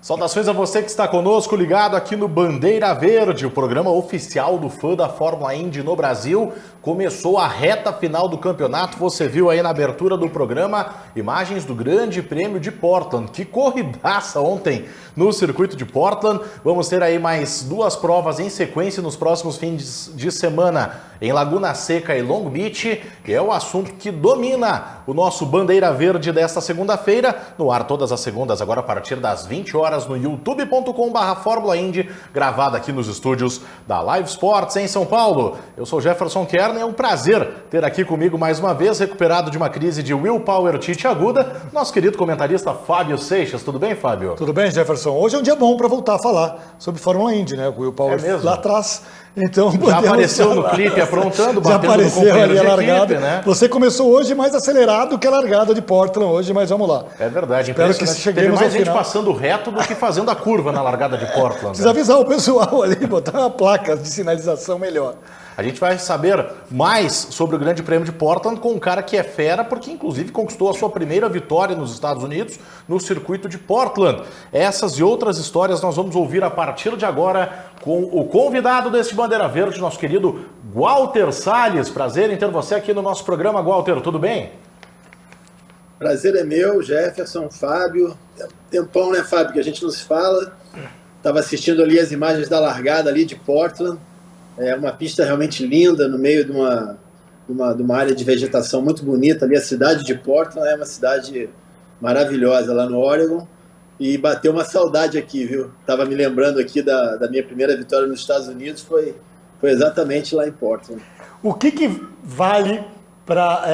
Saudações a você que está conosco, ligado aqui no Bandeira Verde, o programa oficial do fã da Fórmula Indy no Brasil. Começou a reta final do campeonato, você viu aí na abertura do programa imagens do Grande Prêmio de Portland. Que corridaça ontem no circuito de Portland. Vamos ter aí mais duas provas em sequência nos próximos fins de semana em Laguna Seca e Long Beach, que é o assunto que domina o nosso Bandeira Verde desta segunda-feira. No ar todas as segundas, agora a partir das 20 horas no youtube.com/Fórmula Indy, gravada aqui nos estúdios da Live Sports em São Paulo. Eu sou Jefferson Kern e é um prazer ter aqui comigo mais uma vez, recuperado de uma crise de willpower tite aguda, nosso querido comentarista Fábio Seixas. Tudo bem, Fábio? Tudo bem, Jefferson. Hoje é um dia bom para voltar a falar sobre Fórmula Indy, né? O willpower lá atrás. Então, já apareceu no clipe aprontando, batendo já apareceu no companheiro ali a largada, equipe, né? Você começou hoje mais acelerado que a largada de Portland hoje, mas vamos lá. É verdade. Espero que cheguemos Teve mais ao gente final passando reto do que fazendo a curva na largada de Portland. Precisa avisar o pessoal ali, botar uma placa de sinalização melhor. A gente vai saber mais sobre o Grande Prêmio de Portland com um cara que é fera, porque inclusive conquistou a sua primeira vitória nos Estados Unidos no circuito de Portland. Essas e outras histórias nós vamos ouvir a partir de agora com o convidado deste Bandeira Verde, nosso querido Walter Salles. Prazer em ter você aqui no nosso programa, Walter. Tudo bem? Prazer é meu, Jefferson, Fábio. Tempão, né, Fábio, que a gente não se fala. Estava assistindo ali as imagens da largada ali de Portland. É uma pista realmente linda, no meio de uma área de vegetação muito bonita ali. A cidade de Portland é uma cidade maravilhosa lá no Oregon. E bateu uma saudade aqui, viu? Estava me lembrando aqui da minha primeira vitória nos Estados Unidos, foi exatamente lá em Portland. O que vale para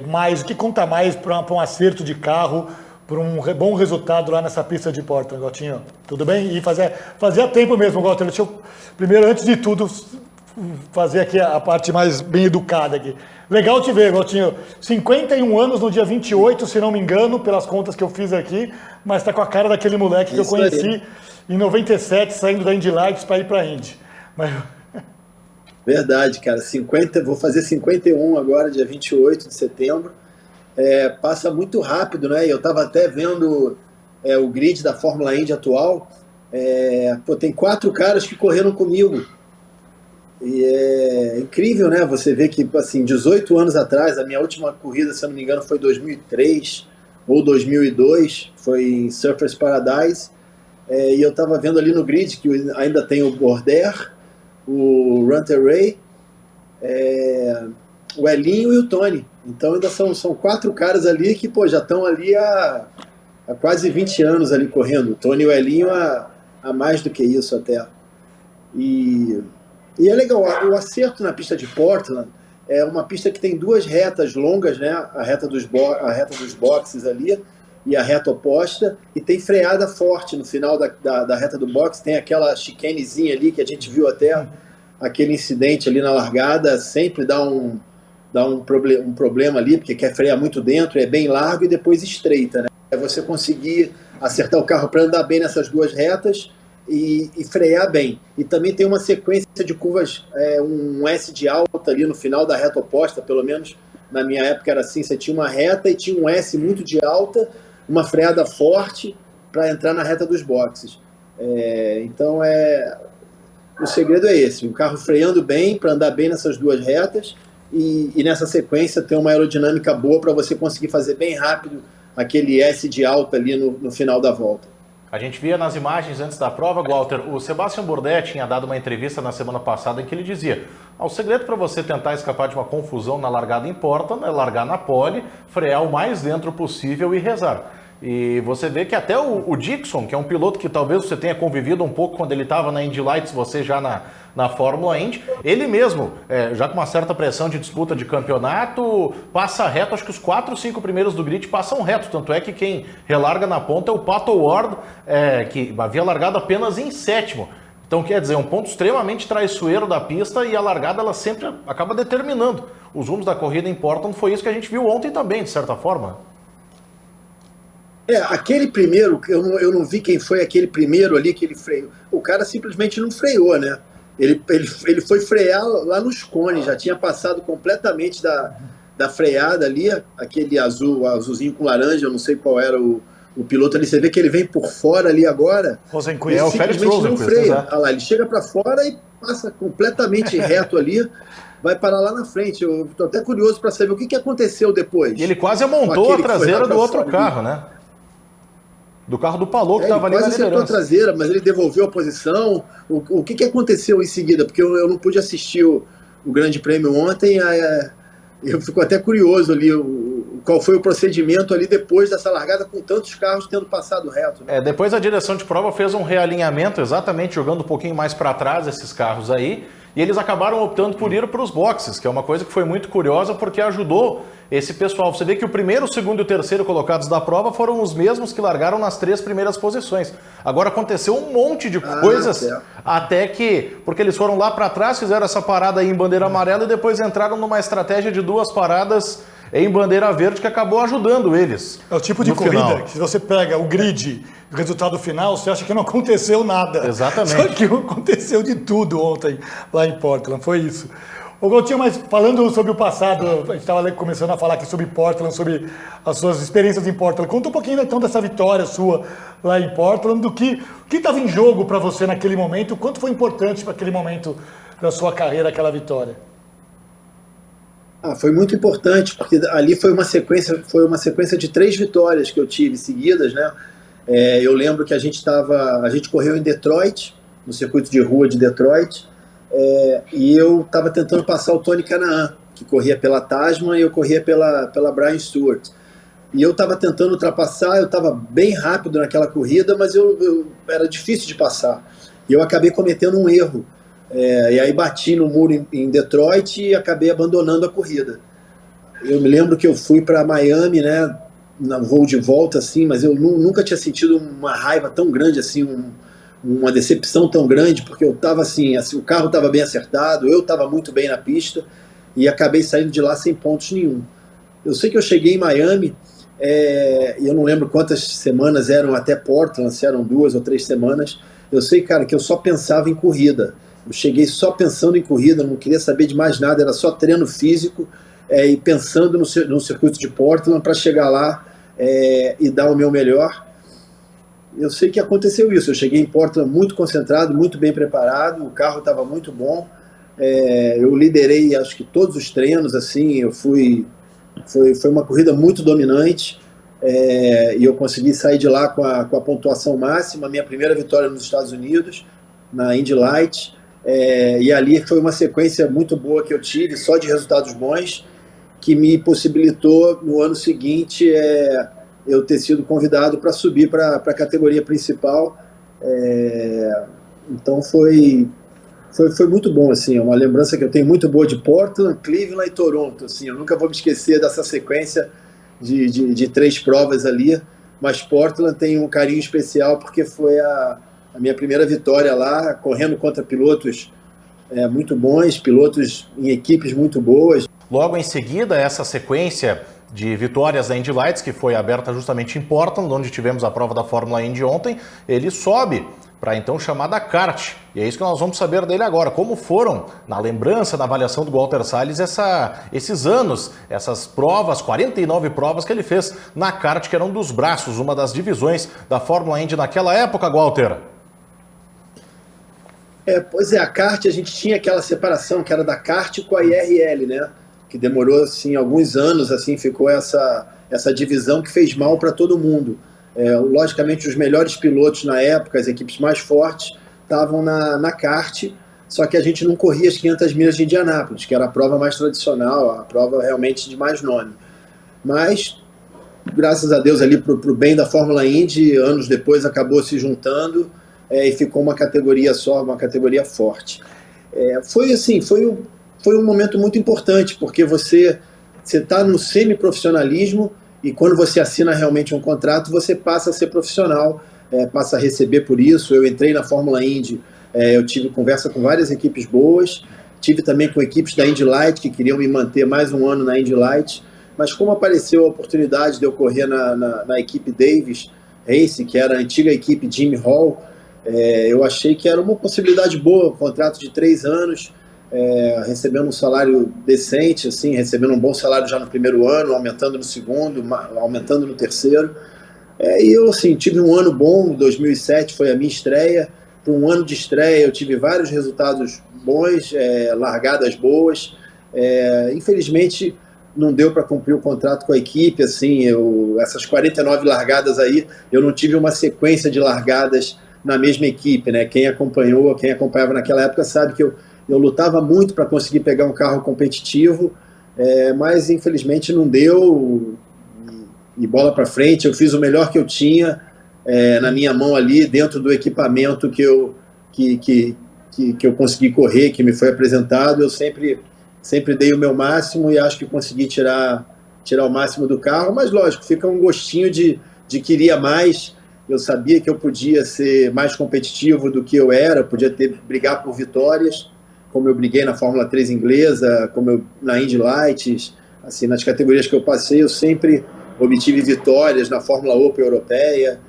mais, o que conta mais para um acerto de carro, para um bom resultado lá nessa pista de Portland, Gotinho? Tudo bem? E fazia tempo mesmo, Gotinho. Deixa eu, primeiro, antes de tudo, fazer aqui a parte mais bem educada aqui. Legal te ver, Gotinho. 51 anos no dia 28, se não me engano, pelas contas que eu fiz aqui, mas tá com a cara daquele moleque que eu conheci em 97, saindo da Indy Lights para ir para a Indy. Mas... Verdade, cara. Vou fazer 51 agora, dia 28 de setembro. Passa muito rápido, né? Eu estava até vendo o grid da Fórmula Indy atual. Tem 4 caras que correram comigo. E é incrível, né? Você vê que, assim, 18 anos atrás, a minha última corrida, se eu não me engano, foi 2003 ou 2002, foi em Surfers Paradise. E eu estava vendo ali no grid que ainda tem o Border, o Runter Ray, o Elinho e o Tony. Então ainda são 4 caras ali que já estão ali há quase 20 anos ali correndo. O Tony e o Elinho há mais do que isso até. E é legal, o acerto na pista de Portland é uma pista que tem 2 retas longas, né? A reta dos boxes ali e a reta oposta, e tem freada forte no final da reta do box. Tem aquela chicanezinha ali que a gente viu até aquele incidente ali na largada, sempre dá um problema ali, porque quer frear muito dentro, é bem largo e depois estreita, né? É você conseguir acertar o carro para andar bem nessas 2 retas e frear bem. E também tem uma sequência de curvas, um S de alta ali no final da reta oposta, pelo menos na minha época era assim, você tinha uma reta e tinha um S muito de alta, uma freada forte para entrar na reta dos boxes. Então o segredo é esse, o carro freando bem para andar bem nessas 2 retas e nessa sequência ter uma aerodinâmica boa para você conseguir fazer bem rápido aquele S de alta ali no final da volta. A gente via nas imagens antes da prova, Walter, o Sebastian Bourdais tinha dado uma entrevista na semana passada em que ele dizia: o segredo para você tentar escapar de uma confusão na largada em Portland é largar na pole, frear o mais dentro possível e rezar. E você vê que até o Dixon, que é um piloto que talvez você tenha convivido um pouco quando ele estava na Indy Lights, você já na Fórmula Indy, ele mesmo, já com uma certa pressão de disputa de campeonato, passa reto. Acho que os 4 ou 5 primeiros do grid passam reto, tanto é que quem relarga na ponta é o Pato Ward, que havia largado apenas em 7º. Então, quer dizer, um ponto extremamente traiçoeiro da pista, e a largada ela sempre acaba determinando os rumos da corrida em Portland. Foi isso que a gente viu ontem também, de certa forma. Aquele primeiro, eu não vi quem foi aquele primeiro ali que ele freou. O cara simplesmente não freou, né? Ele foi frear lá nos cones, já tinha passado completamente da freada ali, aquele azulzinho com laranja, eu não sei qual era o o piloto ali, você vê que ele vem por fora ali agora, Rosenquist. É o ele Félix simplesmente não Rosenquist, freia. exato. Olha lá, ele chega para fora e passa completamente reto ali, vai parar lá na frente. Eu estou até curioso para saber o que aconteceu depois. E ele quase montou a traseira do outro carro, né? Do carro do Palou, que estava ali na liderança. Ele quase acertou a traseira, mas ele devolveu a posição. O que aconteceu em seguida? Porque eu não pude assistir o Grande Prêmio ontem, eu fico até curioso ali qual foi o procedimento ali depois dessa largada com tantos carros tendo passado reto. Né? Depois a direção de prova fez um realinhamento, exatamente jogando um pouquinho mais para trás esses carros aí, e eles acabaram optando por ir para os boxes, que é uma coisa que foi muito curiosa porque ajudou esse pessoal. Você vê que o primeiro, o segundo e o terceiro colocados da prova foram os mesmos que largaram nas 3 primeiras posições. Agora aconteceu um monte de coisas, até que, porque eles foram lá para trás, fizeram essa parada aí em bandeira amarela e depois entraram numa estratégia de 2 paradas em bandeira verde que acabou ajudando eles. É o tipo de corrida que se você pega o grid, o resultado final, você acha que não aconteceu nada. Exatamente. Só que aconteceu de tudo ontem lá em Portland, foi isso. Ô Gautinho, mas falando sobre o passado, a gente estava começando a falar aqui sobre Portland, sobre as suas experiências em Portland. Conta um pouquinho então dessa vitória sua lá em Portland, o que estava em jogo para você naquele momento, o quanto foi importante para aquele momento da sua carreira aquela vitória? Foi muito importante, porque ali foi uma sequência de 3 vitórias que eu tive seguidas, né? Eu lembro que a gente correu em Detroit, no circuito de rua de Detroit, e eu estava tentando passar o Tony Kanaan, que corria pela Tasman, e eu corria pela Brian Stewart. E eu estava tentando ultrapassar, eu estava bem rápido naquela corrida, mas era difícil de passar. E eu acabei cometendo um erro. E aí bati no muro em Detroit e acabei abandonando a corrida. Eu me lembro que eu fui para Miami, né, no voo de volta, assim, mas eu nunca tinha sentido uma raiva tão grande, assim, uma decepção tão grande, porque eu estava assim, o carro estava bem acertado, eu estava muito bem na pista e acabei saindo de lá sem pontos nenhum. Eu sei que eu cheguei em Miami, e eu não lembro quantas semanas eram até Portland, se eram 2 ou 3 semanas. Eu sei, cara, que eu só pensava em corrida. Eu cheguei só pensando em corrida, não queria saber de mais nada, era só treino físico e pensando no circuito de Portland para chegar lá e dar o meu melhor. Eu sei que aconteceu isso, eu cheguei em Portland muito concentrado, muito bem preparado, o carro estava muito bom, eu liderei acho que todos os treinos, assim, foi uma corrida muito dominante, e eu consegui sair de lá com a pontuação máxima, minha primeira vitória nos Estados Unidos, na Indy Light. E ali foi uma sequência muito boa que eu tive, só de resultados bons, que me possibilitou no ano seguinte eu ter sido convidado para subir para a categoria principal. Então foi muito bom, assim, é uma lembrança que eu tenho muito boa de Portland, Cleveland e Toronto. Assim, eu nunca vou me esquecer dessa sequência de 3 provas ali, mas Portland tem um carinho especial porque foi a minha primeira vitória lá, correndo contra pilotos muito bons, pilotos em equipes muito boas. Logo em seguida, essa sequência de vitórias da Indy Lights, que foi aberta justamente em Portland, onde tivemos a prova da Fórmula Indy ontem, ele sobe para então chamada kart. E é isso que nós vamos saber dele agora. Como foram, na lembrança, na avaliação do Walter Salles, esses anos, essas provas, 49 provas que ele fez na kart, que era um dos braços, uma das divisões da Fórmula Indy naquela época, Walter. Pois a kart, a gente tinha aquela separação que era da kart com a IRL, né? Que demorou assim, alguns anos, assim, ficou essa divisão que fez mal para todo mundo. Logicamente, os melhores pilotos na época, as equipes mais fortes, estavam na kart, só que a gente não corria as 500 milhas de Indianápolis, que era a prova mais tradicional, a prova realmente de mais nome. Mas, graças a Deus, ali para o bem da Fórmula Indy, anos depois acabou se juntando, e ficou uma categoria só, uma categoria forte. Foi um momento muito importante, porque você está no semiprofissionalismo e quando você assina realmente um contrato, você passa a ser profissional, passa a receber por isso. Eu entrei na Fórmula Indy, eu tive conversa com várias equipes boas, tive também com equipes da Indy Light que queriam me manter mais um ano na Indy Light, mas como apareceu a oportunidade de eu correr na equipe Davis Race, que era a antiga equipe Jimmy Hall, eu achei que era uma possibilidade boa, um contrato de 3 anos, recebendo um salário decente, assim, recebendo um bom salário já no primeiro ano, aumentando no segundo, aumentando no terceiro. E eu, assim, tive um ano bom, 2007 foi a minha estreia. Para um ano de estreia eu tive vários resultados bons, largadas boas. Infelizmente não deu para cumprir o contrato com a equipe, assim, essas 49 largadas aí, eu não tive uma sequência de largadas na mesma equipe, né? Quem acompanhava naquela época sabe que eu lutava muito para conseguir pegar um carro competitivo, mas infelizmente não deu, e bola para frente. Eu fiz o melhor que eu tinha na minha mão ali, dentro do equipamento que eu consegui correr, que me foi apresentado. Eu sempre dei o meu máximo e acho que consegui tirar o máximo do carro, mas lógico, fica um gostinho de queria mais. Eu sabia que eu podia ser mais competitivo do que eu era, podia brigar por vitórias, como eu briguei na Fórmula 3 inglesa, como na Indy Lights, assim, nas categorias que eu passei, eu sempre obtive vitórias na Fórmula Open europeia.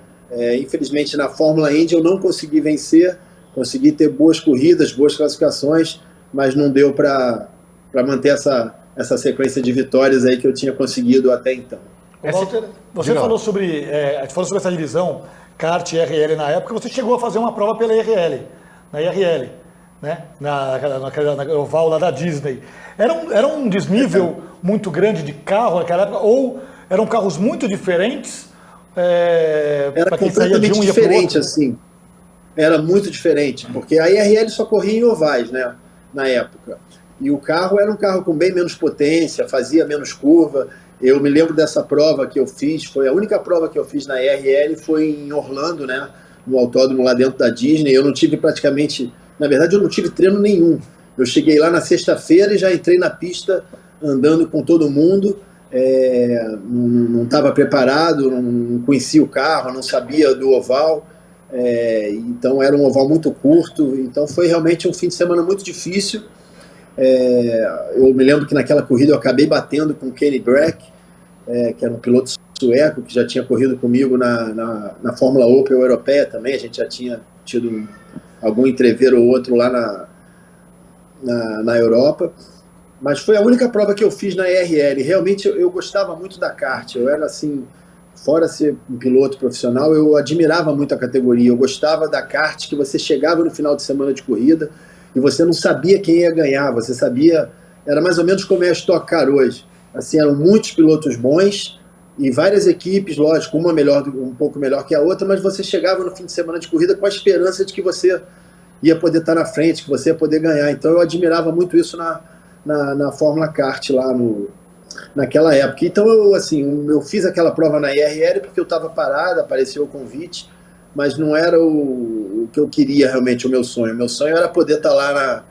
Infelizmente na Fórmula Indy eu não consegui vencer, consegui ter boas corridas, boas classificações, mas não deu para manter essa sequência de vitórias aí que eu tinha conseguido até então. Walter, você falou sobre essa divisão kart e RL na época. Você chegou a fazer uma prova pela IRL, na IRL, né? na oval lá da Disney. Era um desnível muito grande de carro naquela época, ou eram carros muito diferentes? Era completamente diferente, assim. Era muito diferente, porque a IRL só corria em ovais, né, na época. E o carro era um carro com bem menos potência, fazia menos curva. Eu me lembro dessa prova que eu fiz, foi a única prova que eu fiz na IRL, foi em Orlando, né, no autódromo lá dentro da Disney. Eu não tive praticamente, na verdade eu não tive treino nenhum. Eu cheguei lá na sexta-feira e já entrei na pista andando com todo mundo. Não estava preparado, não conhecia o carro, não sabia do oval. Então era um oval muito curto, então foi realmente um fim de semana muito difícil. Eu me lembro que naquela corrida eu acabei batendo com o Kenny Brack, que era um piloto sueco que já tinha corrido comigo na Fórmula Open europeia também. A gente já tinha tido algum entreveiro ou outro lá na Europa, mas foi a única prova que eu fiz na IRL. Realmente eu gostava muito da kart, eu era assim, fora ser um piloto profissional, eu admirava muito a categoria. Eu gostava da kart, que você chegava no final de semana de corrida e você não sabia quem ia ganhar, você sabia, era mais ou menos como é a Stock Car hoje. Assim, eram muitos pilotos bons e várias equipes, lógico, uma um pouco melhor que a outra, mas você chegava no fim de semana de corrida com a esperança de que você ia poder estar na frente, que você ia poder ganhar. Então eu admirava muito isso na Fórmula Kart lá naquela época. Então eu fiz aquela prova na IRL porque eu estava parado, apareceu o convite, mas não era o que eu queria realmente, o meu sonho. O meu sonho era poder estar lá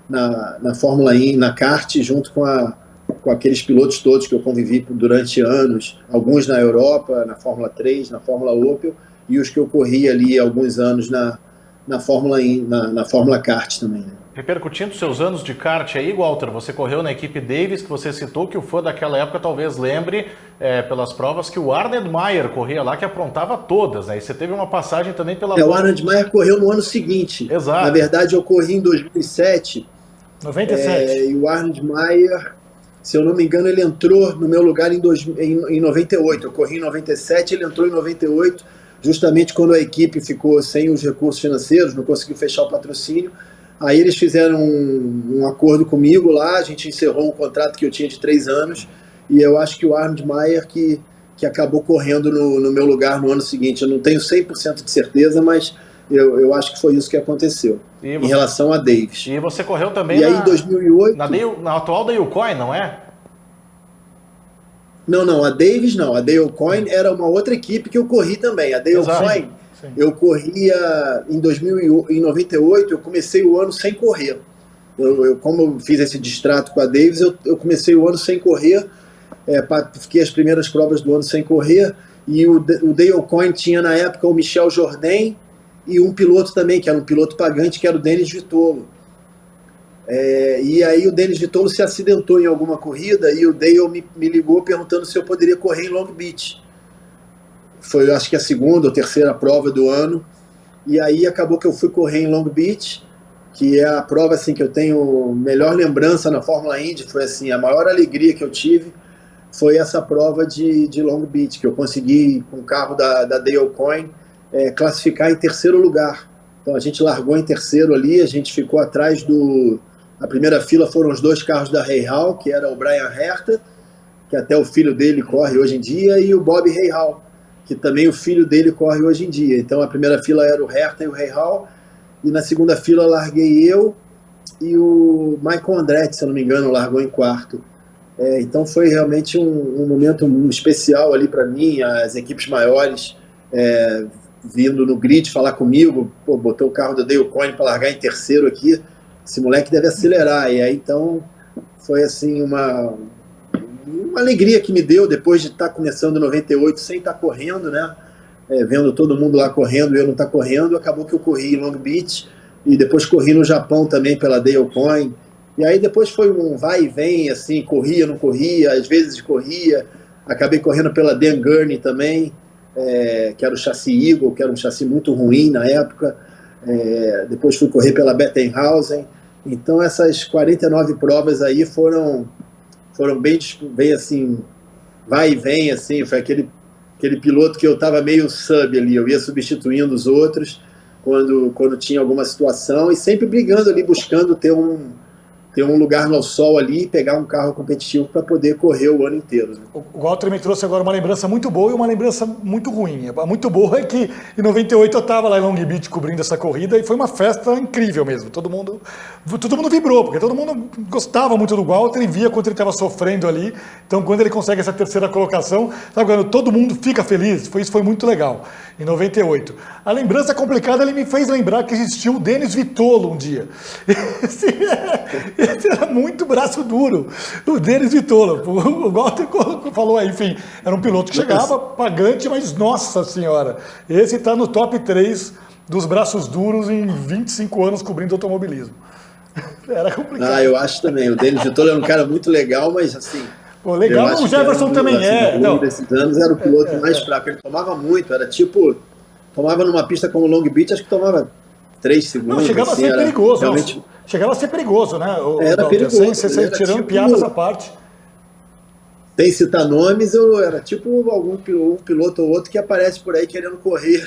na Fórmula E, na kart, junto com aqueles pilotos todos que eu convivi durante anos, alguns na Europa, na Fórmula 3, na Fórmula Opel, e os que eu corri ali alguns anos na Fórmula E, na Fórmula Kart também, né? Repercutindo seus anos de kart aí, Walter, você correu na equipe Davis, que você citou, que o fã daquela época talvez lembre pelas provas que o Arnold Meyer corria lá, que aprontava todas, né? E você teve uma passagem também pela... O Arnold Meyer correu no ano seguinte. Exato. Na verdade, eu corri em 2007. 97. E o Arnold Meyer, se eu não me engano, ele entrou no meu lugar em 98. Eu corri em 97, ele entrou em 98, justamente quando a equipe ficou sem os recursos financeiros, não conseguiu fechar o patrocínio. Aí eles fizeram um acordo comigo lá, a gente encerrou um contrato que eu tinha de 3 anos, e eu acho que o Arnold Meyer que acabou correndo no meu lugar no ano seguinte. Eu não tenho 100% de certeza, mas eu acho que foi isso que aconteceu, em relação a Davis. E você correu também aí, em 2008... na atual Dale Coyne, não é? Não, a Davis não. A Dale Coyne era uma outra equipe que eu corri também. A Dale Coyne, eu corria em 98, eu comecei o ano sem correr. Como eu fiz esse distrato com a Davis, eu comecei o ano sem correr, fiquei as primeiras provas do ano sem correr, e o Dale Coyne tinha na época o Michel Jourdain e um piloto também, que era um piloto pagante, que era o Denis Vitolo. E aí o Denis Vitolo se acidentou em alguma corrida e o Dale me ligou perguntando se eu poderia correr em Long Beach. Foi, acho que a segunda ou terceira prova do ano, e aí acabou que eu fui correr em Long Beach, que é a prova assim, que eu tenho melhor lembrança na Fórmula Indy. Foi assim, a maior alegria que eu tive foi essa prova de Long Beach, que eu consegui, com o carro da Dale Coyne, classificar em terceiro lugar. Então a gente largou em terceiro ali, a gente ficou atrás a primeira fila foram os 2 carros da Rahal, que era o Brian Herta, que até o filho dele corre hoje em dia, e o Bob Rahal, que também o filho dele corre hoje em dia. Então a primeira fila era o Herta e o Rahal, e na segunda fila larguei eu e o Michael Andretti, se eu não me engano, largou em quarto. Então foi realmente um momento especial ali para mim, as equipes maiores vindo no grid falar comigo, botou o carro do Dale Coyne para largar em terceiro aqui, esse moleque deve acelerar. E aí então foi assim uma alegria que me deu depois de estar começando em 98 sem estar correndo, né? Vendo todo mundo lá correndo e eu não estar correndo. Acabou que eu corri em Long Beach e depois corri no Japão também pela Dale Coyne. E aí depois foi um vai e vem, assim, corria, não corria, às vezes corria. Acabei correndo pela Dan Gurney também, que era o chassi Eagle, que era um chassi muito ruim na época. Depois fui correr pela Bettenhausen. Então essas 49 provas aí foram bem assim, vai e vem, assim. Foi aquele piloto que eu estava meio sub ali, eu ia substituindo os outros quando tinha alguma situação e sempre brigando ali, buscando ter um lugar no sol ali e pegar um carro competitivo para poder correr o ano inteiro. Né? O Walter me trouxe agora uma lembrança muito boa e uma lembrança muito ruim. A muito boa é que em 98 eu estava lá em Long Beach cobrindo essa corrida e foi uma festa incrível mesmo. Todo mundo vibrou, porque todo mundo gostava muito do Walter e via quanto ele estava sofrendo ali. Então quando ele consegue essa terceira colocação, sabe, quando todo mundo fica feliz, isso foi muito legal, em 98. A lembrança complicada, ele me fez lembrar que existiu o Denis Vitolo um dia. Esse era muito braço duro, o Denis Vitolo. O Walter falou aí, enfim, era um piloto que chegava pagante, mas nossa senhora, esse está no top 3 dos braços duros em 25 anos cobrindo automobilismo. Era complicado. Eu acho também, o Denis Vitolo era um cara muito legal, mas assim... Pô, legal, o Jefferson também Ao desses anos era o piloto mais fraco, ele tomava muito, era tipo, tomava numa pista como Long Beach, acho que tomava 3 segundos. Não, chegava assim, a ser perigoso, realmente... Chegava a ser perigoso, né? Era perigoso. Você tirando tipo, piadas à parte. Sem citar nomes, eu era tipo um piloto ou outro que aparece por aí querendo correr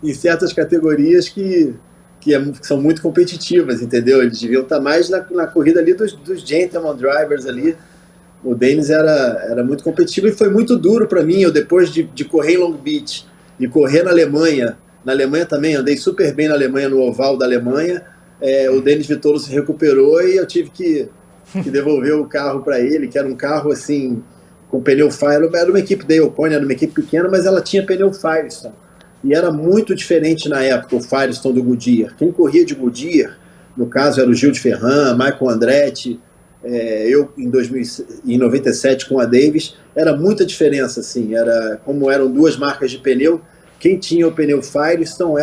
em certas categorias que são muito competitivas, entendeu? Eles deviam estar mais na corrida ali dos gentleman drivers ali. O Denis era muito competitivo e foi muito duro para mim. Eu, depois de correr em Long Beach e correr na Alemanha também, andei super bem na Alemanha, no oval da Alemanha, o Denis Vitolo se recuperou e eu tive que devolver o carro para ele, que era um carro assim, com pneu Firestone. Era uma equipe Dale Coyne, era uma equipe pequena, mas ela tinha pneu Firestone. E era muito diferente na época o Firestone do Goodyear. Quem corria de Goodyear, no caso era o Gil de Ferran, Michael Andretti, eu em 97 com a Davis, era muita diferença, assim, como eram 2 marcas de pneu, quem tinha o pneu Firestone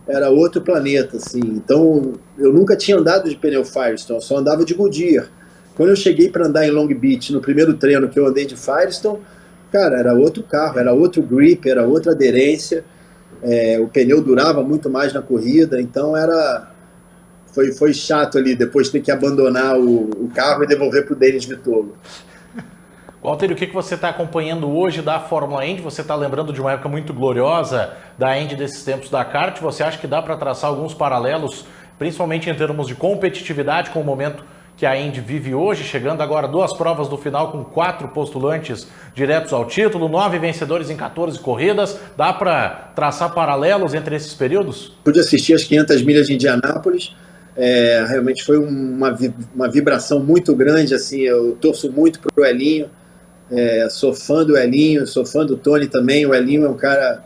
era outro planeta, assim. Então eu nunca tinha andado de pneu Firestone, só andava de Goodyear. Quando eu cheguei para andar em Long Beach, no primeiro treino que eu andei de Firestone, cara, era outro carro, era outro grip, era outra aderência, o pneu durava muito mais na corrida, então foi chato ali, depois ter que abandonar o carro e devolver para o Denis Vitolo. Walter, o que você está acompanhando hoje da Fórmula Indy? Você está lembrando de uma época muito gloriosa da Indy desses tempos da kart? Você acha que dá para traçar alguns paralelos, principalmente em termos de competitividade, com o momento que a Indy vive hoje, chegando agora 2 provas do final com 4 postulantes diretos ao título, 9 vencedores em 14 corridas? Dá para traçar paralelos entre esses períodos? Pude assistir as 500 milhas de Indianápolis. Realmente foi uma vibração muito grande, assim. Eu torço muito pro Elinho, sou fã do Elinho, sou fã do Tony também. O Elinho é um cara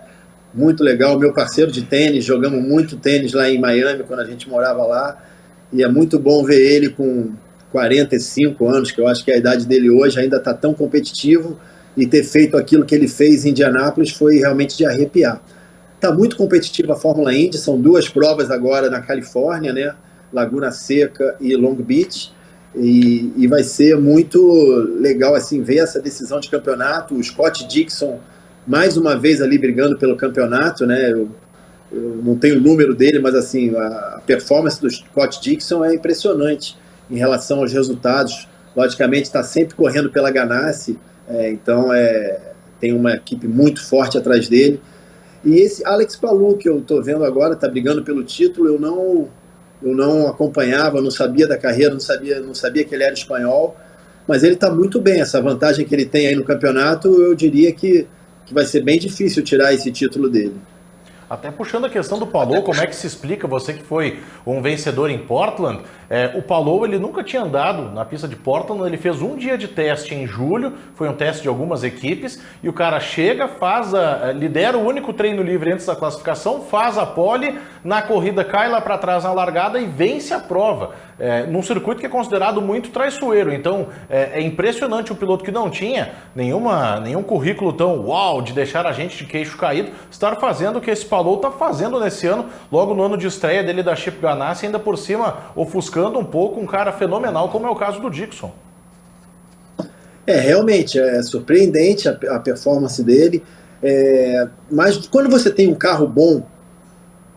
muito legal, meu parceiro de tênis, jogamos muito tênis lá em Miami quando a gente morava lá, e é muito bom ver ele com 45 anos, que eu acho que é a idade dele hoje, ainda está tão competitivo, e ter feito aquilo que ele fez em Indianápolis foi realmente de arrepiar. Está muito competitiva a Fórmula Indy, são 2 provas agora na Califórnia, né? Laguna Seca e Long Beach, e vai ser muito legal assim, ver essa decisão de campeonato, o Scott Dixon mais uma vez ali brigando pelo campeonato, né? Eu não tenho o número dele, mas assim, a performance do Scott Dixon é impressionante em relação aos resultados. Logicamente está sempre correndo pela Ganassi, Então tem uma equipe muito forte atrás dele. E esse Alex Palou, que eu estou vendo agora, está brigando pelo título, eu não acompanhava, não sabia da carreira, não sabia que ele era espanhol, mas ele está muito bem. Essa vantagem que ele tem aí no campeonato, eu diria que vai ser bem difícil tirar esse título dele. Até puxando a questão do Palou, como é que se explica, você que foi um vencedor em Portland, o Palou ele nunca tinha andado na pista de Portland, ele fez um dia de teste em julho, foi um teste de algumas equipes, e o cara chega, lidera o único treino livre antes da classificação, faz a pole, na corrida cai lá para trás na largada e vence a prova, num circuito que é considerado muito traiçoeiro. Então é impressionante o piloto que não tinha nenhum currículo tão uau de deixar a gente de queixo caído, estar fazendo o que esse Palou está fazendo nesse ano, logo no ano de estreia dele da Chip Ganassi, ainda por cima ofuscando um pouco um cara fenomenal, como é o caso do Dixon. Realmente, é surpreendente a performance dele, mas quando você tem um carro bom,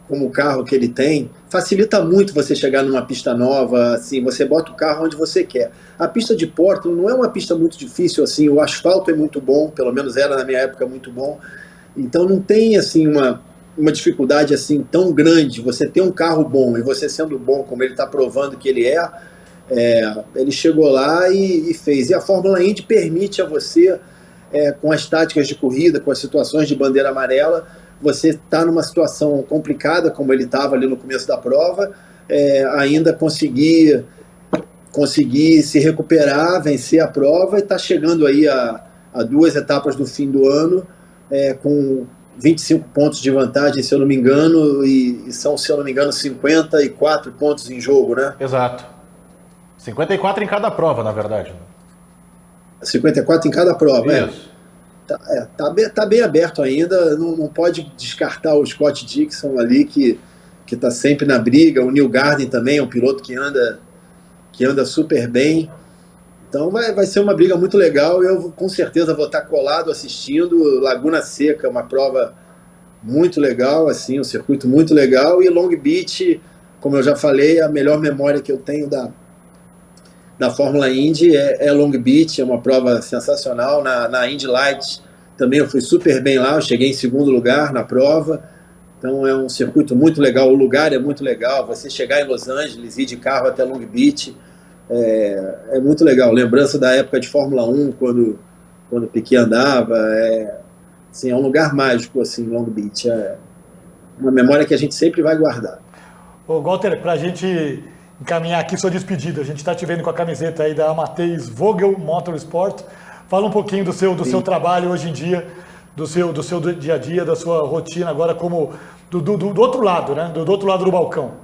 como o carro que ele tem, facilita muito você chegar numa pista nova, assim, você bota o carro onde você quer. A pista de Portland não é uma pista muito difícil, assim, o asfalto é muito bom, pelo menos era na minha época muito bom, então não tem assim uma dificuldade assim tão grande, você ter um carro bom e você sendo bom, como ele está provando que ele ele chegou lá e fez. E a Fórmula Indy permite a você, com as táticas de corrida, com as situações de bandeira amarela, você está numa situação complicada, como ele estava ali no começo da prova, ainda conseguir se recuperar, vencer a prova e está chegando aí a 2 etapas do fim do ano, com 25 pontos de vantagem, se eu não me engano, e são, se eu não me engano, 54 pontos em jogo, né? Exato. 54 em cada prova, na verdade. 54 em cada prova, Isso. Tá bem aberto ainda, não pode descartar o Scott Dixon ali, que tá sempre na briga, o Neil Garden também é um piloto que anda super bem. Então vai ser uma briga muito legal, eu com certeza vou estar colado assistindo. Laguna Seca, uma prova muito legal, assim, um circuito muito legal, e Long Beach, como eu já falei, a melhor memória que eu tenho da Fórmula Indy é Long Beach, é uma prova sensacional. Na Indy Lights também eu fui super bem lá, eu cheguei em segundo lugar na prova, então é um circuito muito legal, o lugar é muito legal, você chegar em Los Angeles, ir de carro até Long Beach, é muito legal, lembrança da época de Fórmula 1, quando o Piquet andava, assim, é um lugar mágico, assim, Long Beach, é uma memória que a gente sempre vai guardar. Ô, Walter, pra gente encaminhar aqui sua despedida, a gente está te vendo com a camiseta aí da Matheus Vogel Motorsport, fala um pouquinho do seu trabalho hoje em dia, do seu dia a dia, da sua rotina agora como do outro lado, né, do outro lado do balcão.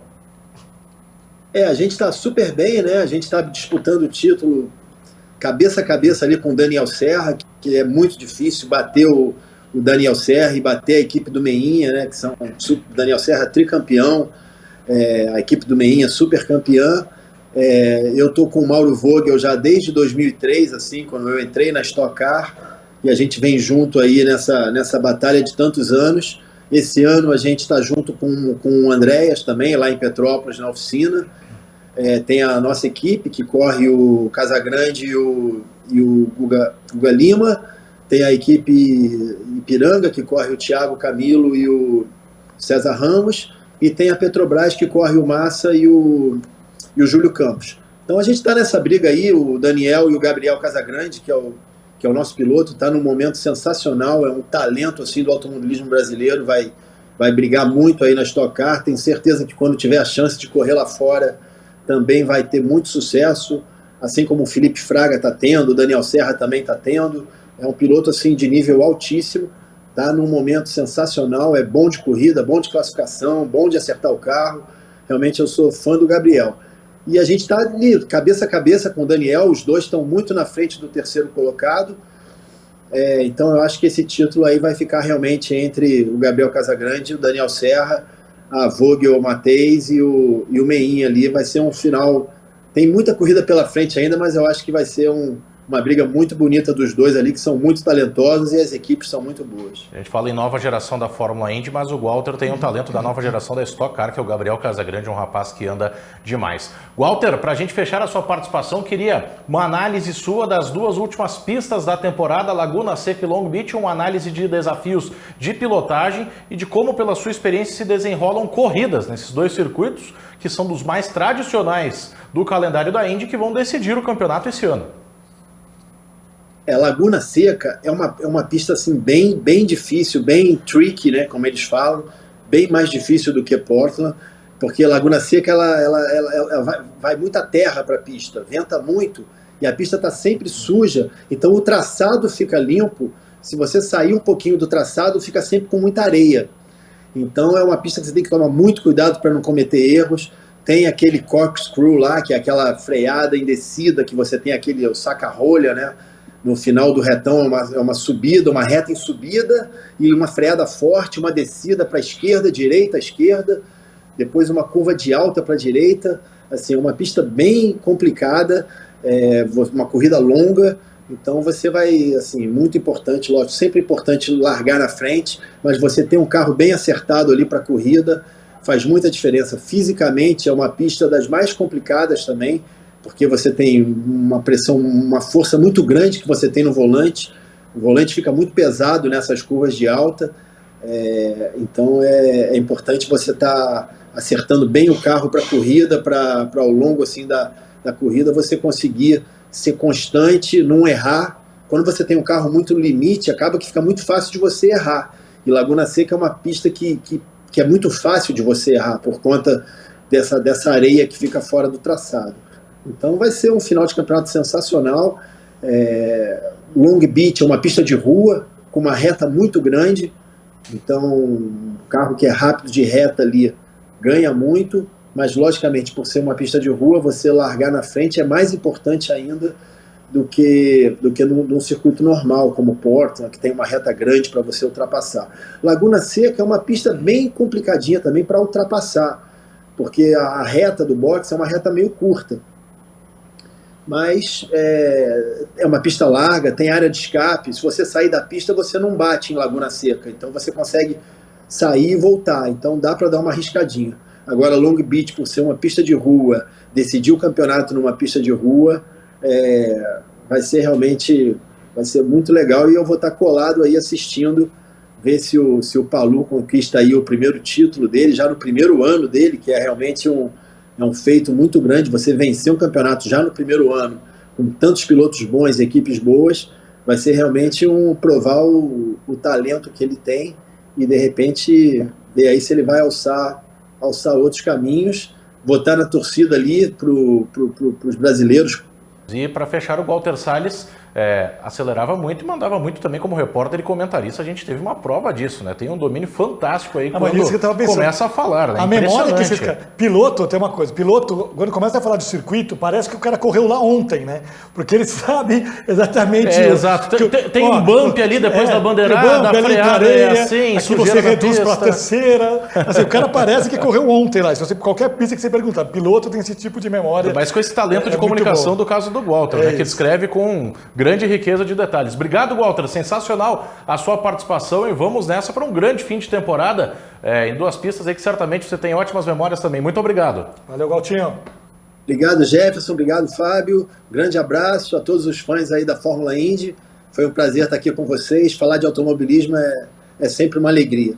A gente está super bem, né? A gente está disputando o título cabeça a cabeça ali com o Daniel Serra, que é muito difícil bater o Daniel Serra e bater a equipe do Meinha, né? Que são o Daniel Serra tricampeão, a equipe do Meinha super campeã. Eu estou com o Mauro Vogel já desde 2003, assim, quando eu entrei na Stock Car, e a gente vem junto aí nessa batalha de tantos anos. Esse ano a gente está junto com o Andréas também, lá em Petrópolis, na oficina. Tem a nossa equipe, que corre o Casagrande e o Guga Lima. Tem a equipe Ipiranga, que corre o Thiago Camilo e o César Ramos. E tem a Petrobras, que corre o Massa e o Júlio Campos. Então a gente está nessa briga aí, o Daniel e o Gabriel Casagrande, que é o nosso piloto, está num momento sensacional, é um talento assim, do automobilismo brasileiro, vai brigar muito aí na Stock Car. Tenho certeza que quando tiver a chance de correr lá fora, também vai ter muito sucesso, assim como o Felipe Fraga está tendo, o Daniel Serra também está tendo. É um piloto assim, de nível altíssimo, está num momento sensacional, é bom de corrida, bom de classificação, bom de acertar o carro. Realmente eu sou fã do Gabriel. E a gente está ali, cabeça a cabeça com o Daniel, os dois estão muito na frente do terceiro colocado. Então eu acho que esse título aí vai ficar realmente entre o Gabriel Casagrande e o Daniel Serra, a Vogel Matheus e o Meinha ali. Vai ser um final, tem muita corrida pela frente ainda, mas eu acho que vai ser um uma briga muito bonita dos dois ali, que são muito talentosos e as equipes são muito boas. A gente fala em nova geração da Fórmula Indy, mas o Walter tem um talento da nova geração da Stock Car, que é o Gabriel Casagrande, um rapaz que anda demais. Walter, para a gente fechar a sua participação, queria uma análise sua das duas últimas pistas da temporada, Laguna Seca e Long Beach, uma análise de desafios de pilotagem e de como, pela sua experiência, se desenrolam corridas nesses dois circuitos, que são dos mais tradicionais do calendário da Indy, que vão decidir o campeonato esse ano. Laguna Seca é uma pista assim, bem difícil, bem tricky, né, como eles falam, bem mais difícil do que Portland, porque Laguna Seca ela vai muita terra para a pista, venta muito e a pista está sempre suja, então o traçado fica limpo. Se você sair um pouquinho do traçado, fica sempre com muita areia. Então é uma pista que você tem que tomar muito cuidado para não cometer erros. Tem aquele corkscrew lá, que é aquela freada em descida, que você tem o saca-rolha, né? No final do retão é uma subida, uma reta em subida, e uma freada forte, uma descida para a esquerda, direita, esquerda, depois uma curva de alta para a direita. Assim, é uma pista bem complicada, uma corrida longa, então você vai, assim, muito importante, lógico, sempre importante largar na frente, mas você ter um carro bem acertado ali para a corrida faz muita diferença. Fisicamente é uma pista das mais complicadas também, porque você tem uma pressão, uma força muito grande que você tem no volante. O volante fica muito pesado nessas curvas de alta, então é importante você estar acertando bem o carro para a corrida, para ao longo assim, da corrida você conseguir ser constante, não errar. Quando você tem um carro muito no limite, acaba que fica muito fácil de você errar. E Laguna Seca é uma pista que é muito fácil de você errar, por conta dessa areia que fica fora do traçado. Então vai ser um final de campeonato sensacional. Long Beach é uma pista de rua, com uma reta muito grande, então um carro que é rápido de reta ali ganha muito, mas logicamente por ser uma pista de rua, você largar na frente é mais importante ainda do que num circuito normal, como Portland, que tem uma reta grande para você ultrapassar. Laguna Seca é uma pista bem complicadinha também para ultrapassar, porque a reta do box é uma reta meio curta, mas é uma pista larga, tem área de escape. Se você sair da pista, você não bate em Laguna Seca, então você consegue sair e voltar, então dá para dar uma arriscadinha. Agora Long Beach, por ser uma pista de rua, decidir o campeonato numa pista de rua, vai ser muito legal, e eu vou estar colado aí assistindo, ver se o Palou conquista aí o primeiro título dele, já no primeiro ano dele, que é realmente um feito muito grande. Você vencer um campeonato já no primeiro ano, com tantos pilotos bons, equipes boas, vai ser realmente provar o talento que ele tem, e de repente ver aí se ele vai alçar outros caminhos. Botar na torcida ali para os brasileiros. E para fechar, o Walter Salles acelerava muito e mandava muito também como repórter e comentarista. A gente teve uma prova disso, né? Tem um domínio fantástico aí quando começa a falar, né? A memória que fica... Piloto, tem uma coisa. Piloto, quando começa a falar de circuito, parece que o cara correu lá ontem, né? Porque ele sabe exatamente... Exato. Tem um bump ali depois da bandeirada, a freada é assim, aqui você reduz para a terceira. Assim, o cara parece que correu ontem lá. Se você, qualquer pista que você perguntar, piloto tem esse tipo de memória. Mas com esse talento de comunicação do caso do Walter, né? Que ele escreve com grande riqueza de detalhes. Obrigado, Walter. Sensacional a sua participação, e vamos nessa para um grande fim de temporada em duas pistas aí que certamente você tem ótimas memórias também. Muito obrigado. Valeu, Galtinho. Obrigado, Jefferson. Obrigado, Fábio. Grande abraço a todos os fãs aí da Fórmula Indy. Foi um prazer estar aqui com vocês. Falar de automobilismo é sempre uma alegria.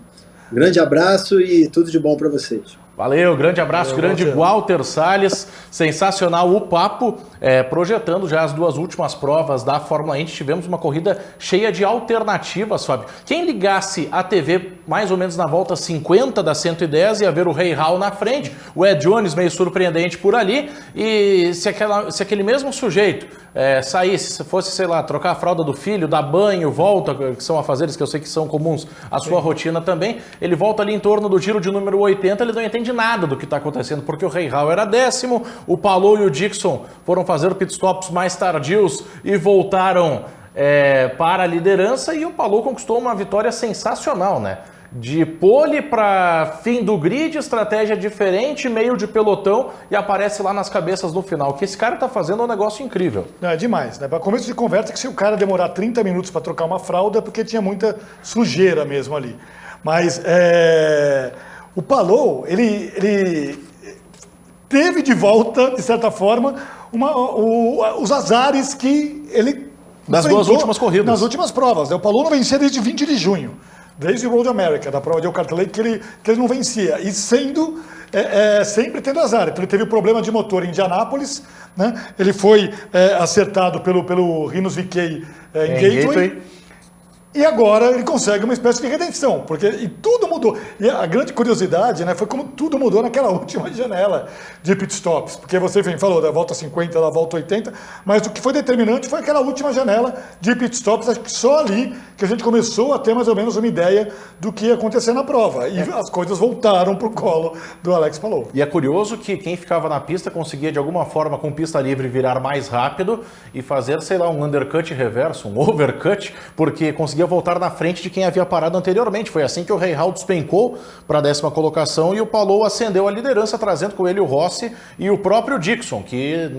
Grande abraço e tudo de bom para vocês. Valeu, grande abraço, grande Walter Salles, sensacional o papo, projetando já as duas últimas provas da Fórmula Indy. Tivemos uma corrida cheia de alternativas, Fábio. Quem ligasse a TV mais ou menos na volta 50 da 110 ia ver o Ray Hall na frente, o Ed Jones meio surpreendente por ali, e se aquele mesmo sujeito saísse, se fosse, sei lá, trocar a fralda do filho, dar banho, volta, que são afazeres que eu sei que são comuns à sua rotina também, ele volta ali em torno do giro de número 80, ele não entende nada do que está acontecendo, porque o Ray Hall era 10º, o Palou e o Dixon foram fazer pitstops mais tardios e voltaram para a liderança, e o Palou conquistou uma vitória sensacional, né? De pole para fim do grid, estratégia diferente, meio de pelotão e aparece lá nas cabeças no final. O que esse cara tá fazendo é um negócio incrível. É demais, né? Para começo de conversa, que se o cara demorar 30 minutos para trocar uma fralda, é porque tinha muita sujeira mesmo ali. Mas o Palou, ele teve de volta, de certa forma, os azares que ele das duas últimas corridas. Nas últimas provas. O Palou não vencia desde 20 de junho. Desde o Road America, da prova de Elkhart Lake, que ele não vencia. E sempre tendo azar. Então ele teve o problema de motor em Indianápolis, né? Ele foi acertado pelo Rhinos VK em Gateway. E agora ele consegue uma espécie de redenção, porque tudo mudou. E a grande curiosidade, né, foi como tudo mudou naquela última janela de pitstops. Porque você falou da volta 50, da volta 80, mas o que foi determinante foi aquela última janela de pitstops, acho que só ali que a gente começou a ter mais ou menos uma ideia do que ia acontecer na prova. E as coisas voltaram para o colo do Alex Palou. E é curioso que quem ficava na pista conseguia de alguma forma com pista livre virar mais rápido e fazer, sei lá, um undercut reverso, um overcut, porque conseguia voltar na frente de quem havia parado anteriormente. Foi assim que o Rahal despencou para a 10ª colocação e o Palou ascendeu a liderança, trazendo com ele o Rossi e o próprio Dixon, que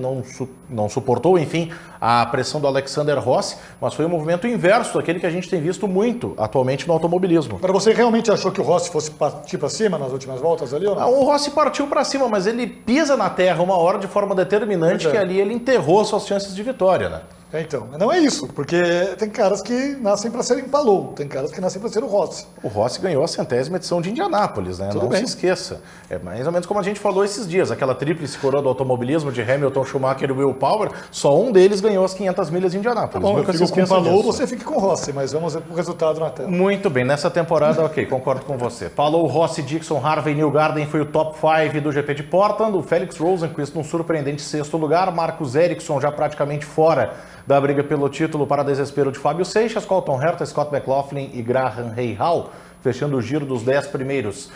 não suportou, enfim, a pressão do Alexander Rossi, mas foi um movimento inverso daquele que a gente tem visto muito atualmente no automobilismo. Para você realmente achou que o Rossi fosse partir para cima nas últimas voltas ali ou não? O Rossi partiu para cima, mas ele pisa na terra uma hora de forma determinante que ali ele enterrou suas chances de vitória, né? Então, não é isso, porque tem caras que nascem para serem Palou, tem caras que nascem para ser o Rossi. O Rossi ganhou a 100ª edição de Indianápolis, né? Tudo não bem. Se esqueça. É mais ou menos como a gente falou esses dias, aquela tríplice coroa do automobilismo de Hamilton, Schumacher e Will Power, só um deles ganhou as 500 milhas de Indianápolis. Bom, eu fico com o Palou, disso. você fica com o Rossi, mas vamos ver o resultado na tela. Muito bem, nessa temporada, ok, concordo com você. Palou, Rossi, Dixon, Harvey, Newgarden foi o top 5 do GP de Portland, o Felix Rosenqvist num surpreendente 6º lugar, Marcus Ericsson já praticamente fora da briga pelo título para desespero de Fábio Seixas, Colton Herta, Scott McLaughlin e Graham Rahal, fechando o giro dos 10 primeiros.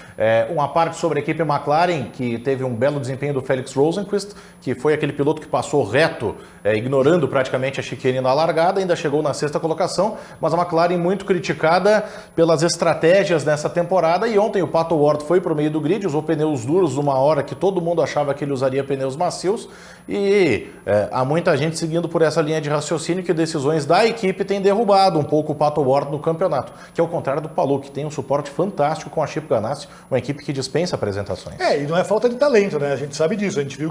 Uma parte sobre a equipe McLaren, que teve um belo desempenho do Felix Rosenqvist, que foi aquele piloto que passou reto, ignorando praticamente a chicane na largada, ainda chegou na 6ª colocação, mas a McLaren muito criticada pelas estratégias nessa temporada, e ontem o Pato Ward foi para o meio do grid, usou pneus duros numa hora que todo mundo achava que ele usaria pneus macios, e há muita gente seguindo por essa linha de raciocínio que decisões da equipe têm derrubado um pouco o Pato Ward no campeonato, que é o contrário do Palou, que tem um suporte fantástico com a Chip Ganassi, uma equipe que dispensa apresentações. E não é falta de talento, né? A gente sabe disso, a gente viu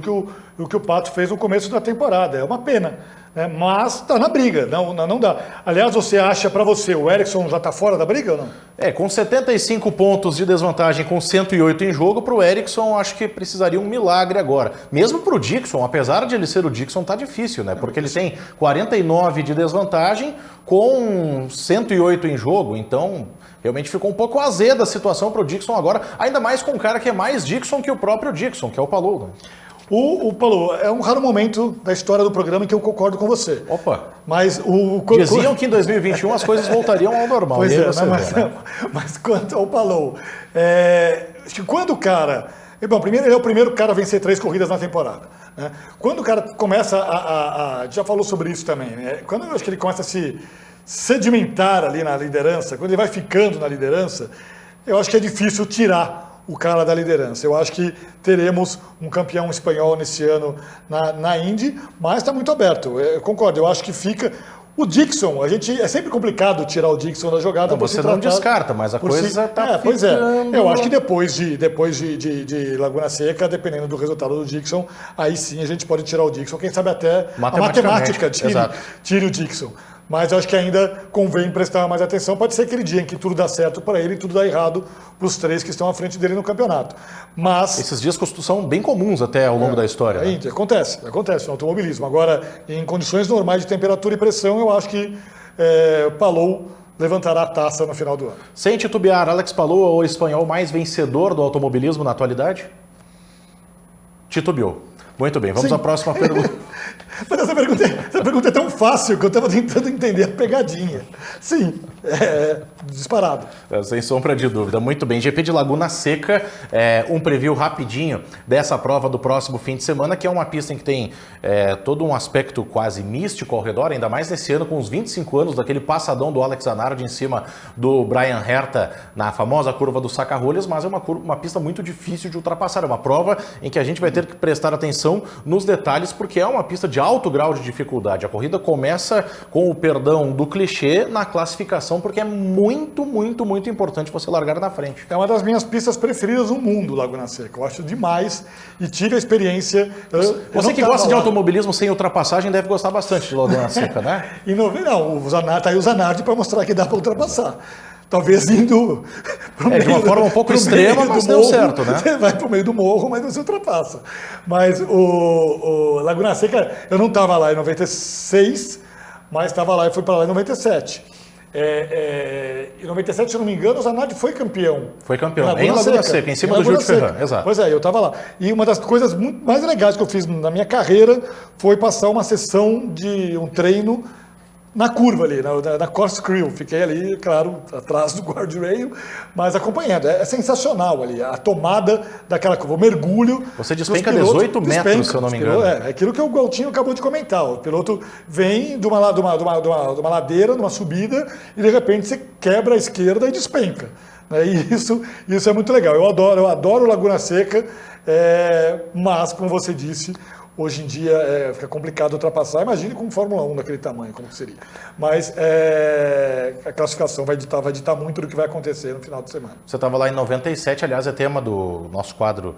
o que o Pato fez no começo da temporada, é uma pena, né? Mas tá na briga, não dá. Aliás, você acha para você, o Ericsson já tá fora da briga ou não? Com 75 pontos de desvantagem com 108 em jogo, para o Ericsson acho que precisaria um milagre agora. Mesmo para o Dixon, apesar de ele ser o Dixon, tá difícil, né? Porque ele tem 49 de desvantagem com 108 em jogo, então realmente ficou um pouco azeda a situação para o Dixon agora, ainda mais com um cara que é mais Dixon que o próprio Dixon, que é o Palou. Né? O Palou, é um raro momento da história do programa em que eu concordo com você. Opa! Mas diziam que em 2021 as coisas voltariam ao normal. Pois mas quanto ao Palou, acho que quando o cara... Bom, primeiro, ele é o primeiro cara a vencer 3 corridas na temporada. Né? Quando o cara começa já falou sobre isso também, né? Quando eu acho que ele começa a se sedimentar ali na liderança, quando ele vai ficando na liderança, eu acho que é difícil tirar o cara da liderança. Eu acho que teremos um campeão espanhol nesse ano na Indy, mas está muito aberto. Eu concordo, eu acho que fica... O Dixon, é sempre complicado tirar o Dixon da jogada. Você não descarta, mas a coisa está Pois é, eu acho que depois de Laguna Seca, dependendo do resultado do Dixon, aí sim a gente pode tirar o Dixon, quem sabe até a matemática tire o Dixon. Mas eu acho que ainda convém prestar mais atenção. Pode ser aquele dia em que tudo dá certo para ele e tudo dá errado para os 3 que estão à frente dele no campeonato. Mas esses dias são bem comuns até ao longo da história. Né? Acontece no automobilismo. Agora, em condições normais de temperatura e pressão, eu acho que Palou levantará a taça no final do ano. Sem titubear, Alex Palou é o espanhol mais vencedor do automobilismo na atualidade? Titubeou. Muito bem, vamos à próxima pergunta. Mas essa pergunta é tão fácil que eu estava tentando entender a pegadinha. Sim, disparado. Sem sombra de dúvida. Muito bem. GP de Laguna Seca, um preview rapidinho dessa prova do próximo fim de semana, que é uma pista em que tem todo um aspecto quase místico ao redor, ainda mais nesse ano com os 25 anos daquele passadão do Alex Zanardi em cima do Brian Herta na famosa curva do Saca-Rolhas, mas é uma pista muito difícil de ultrapassar. É uma prova em que a gente vai ter que prestar atenção nos detalhes, porque é uma pista de alto grau de dificuldade. A corrida começa com o perdão do clichê na classificação, porque é muito, muito, muito importante você largar na frente. É uma das minhas pistas preferidas no mundo, Laguna Seca. Eu acho demais e tive a experiência... Você que gosta de automobilismo sem ultrapassagem deve gostar bastante de Laguna Seca, né? Tá aí o Zanardi para mostrar que dá para ultrapassar. Talvez indo de uma forma um pouco extrema, mas deu certo, né? Você vai para o meio do morro, mas você ultrapassa. Mas o Laguna Seca, eu não estava lá em 96, mas estava lá e fui para lá em 97. Em 97, se eu não me engano, o Zanardi foi campeão. Foi campeão, em Laguna Seca, em cima do Júlio Ferran, exato. Pois é, eu estava lá. E uma das coisas muito mais legais que eu fiz na minha carreira foi passar uma sessão de um treino na curva ali, na course crew. Fiquei ali, claro, atrás do guardrail, mas acompanhando. É sensacional ali, a tomada daquela curva, o mergulho. Você despenca 18 metros, se eu não me engano. É aquilo que o Galtinho acabou de comentar. O piloto vem de uma ladeira, de uma subida, e de repente você quebra a esquerda e despenca. E isso é muito legal. Eu adoro Laguna Seca, mas, como você disse, hoje em dia fica complicado ultrapassar. Imagine com Fórmula 1 daquele tamanho, como que seria. Mas a classificação vai ditar muito do que vai acontecer no final de semana. Você estava lá em 97, aliás, é tema do nosso quadro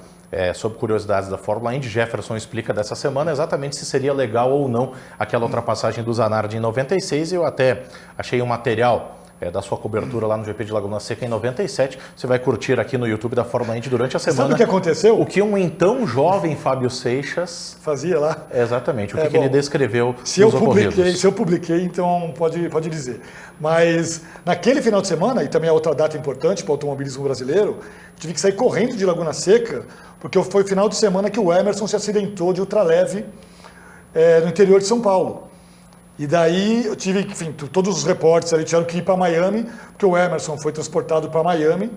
sobre curiosidades da Fórmula Indy. Jefferson explica dessa semana exatamente se seria legal ou não aquela ultrapassagem do Zanardi em 96. Eu até achei um material da sua cobertura lá no GP de Laguna Seca em 97. Você vai curtir aqui no YouTube da Fórmula Indy durante a semana. Sabe o que aconteceu? O que um então jovem Fábio Seixas fazia lá? Exatamente, o que ele descreveu se eu publiquei, então pode dizer. Mas naquele final de semana, e também é outra data importante para o automobilismo brasileiro, tive que sair correndo de Laguna Seca, porque foi o final de semana que o Emerson se acidentou de ultraleve no interior de São Paulo. E daí eu tive, enfim, todos os repórteres ali tiveram que ir para Miami, porque o Emerson foi transportado para Miami,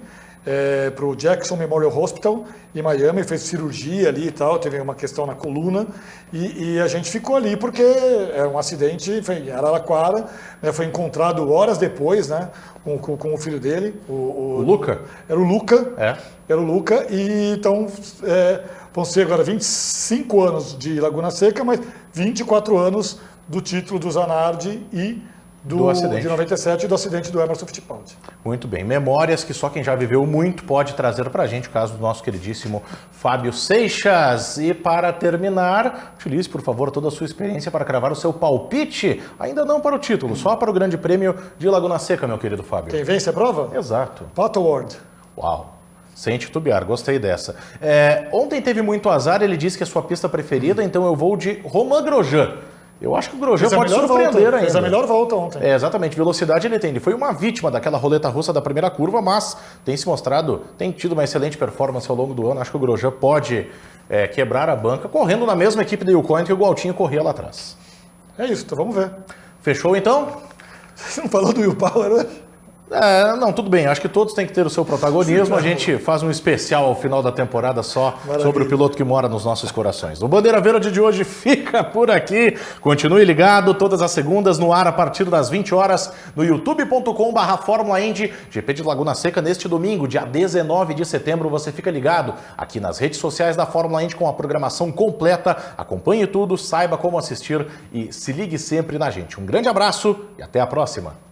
para o Jackson Memorial Hospital em Miami, fez cirurgia ali e tal, teve uma questão na coluna, e a gente ficou ali porque era um acidente, foi em Araraquara, né, foi encontrado horas depois, né, com o filho dele. O Luca? Era o Luca. Era o Luca, e então vão ser agora 25 anos de Laguna Seca, mas 24 anos do título do Zanardi e do acidente de 97 e do acidente do Emerson Fittipaldi. Muito bem. Memórias que só quem já viveu muito pode trazer para a gente, o caso do nosso queridíssimo Fábio Seixas. E para terminar, utilize, por favor, toda a sua experiência para cravar o seu palpite, ainda não para o título, só para o Grande Prêmio de Laguna Seca, meu querido Fábio. Quem vence a prova? Exato. Pato Ward. Uau. Sem titubear, gostei dessa. Ontem teve muito azar, ele disse que é a sua pista preferida, então eu vou de Romain Grosjean. Eu acho que o Grosjean pode surpreender ainda. Fez a melhor volta ontem. Exatamente, velocidade ele tem. Ele foi uma vítima daquela roleta russa da primeira curva, mas tem se mostrado, tem tido uma excelente performance ao longo do ano. Acho que o Grosjean pode quebrar a banca, correndo na mesma equipe da Yukon que o Galtinho corria lá atrás. É isso, então vamos ver. Fechou então? Você não falou do Will Power hoje? Não, tudo bem. Acho que todos têm que ter o seu protagonismo. A gente faz um especial ao final da temporada só sobre o piloto que mora nos nossos corações. O Bandeira Verde de hoje fica por aqui. Continue ligado todas as segundas no ar a partir das 20 horas no youtube.com/Fórmula Indy. GP de Laguna Seca neste domingo, dia 19 de setembro. Você fica ligado aqui nas redes sociais da Fórmula Indy com a programação completa. Acompanhe tudo, saiba como assistir e se ligue sempre na gente. Um grande abraço e até a próxima.